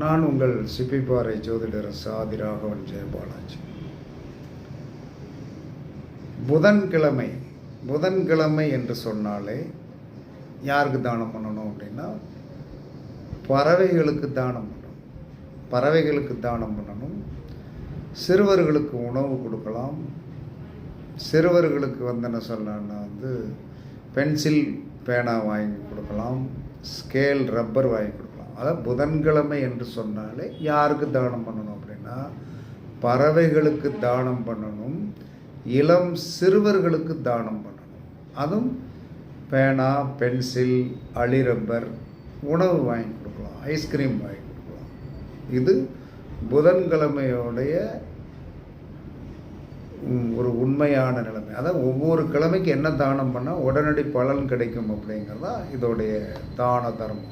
நான் உங்கள் சிப்பிப்பாறை ஜோதிடர் சாதி ராகவன் ஜெயபாலாஜி. புதன்கிழமை என்று சொன்னாலே யாருக்கு தானம் பண்ணணும் அப்படின்னா பறவைகளுக்கு தானம் பண்ணணும். சிறுவர்களுக்கு உணவு கொடுக்கலாம். சிறுவர்களுக்கு என்ன சொல்லலான்னா பென்சில் பேனா வாங்கி கொடுக்கலாம், ஸ்கேல் ரப்பர் வாங்கி கொடுக்கலாம். அதாவது புதன்கிழமை என்று சொன்னாலே யாருக்கு தானம் பண்ணணும் அப்படின்னா பறவைகளுக்கு தானம் பண்ணணும், இளம் சிறுவர்களுக்கு தானம் பண்ணணும். அதுவும் பேனா, பென்சில், அழி ரப்பர், உணவு வாங்கி கொடுக்கலாம், ஐஸ்கிரீம் வாங்கி கொடுக்கலாம். இது புதன்கிழமையோடைய ஒரு உண்மையான நிலைமை. அதாவது ஒவ்வொரு கிழமைக்கு என்ன தானம் பண்ணால் உடனடி பலன் கிடைக்கும் அப்படிங்கிறதா இதோடைய தான தர்மம்.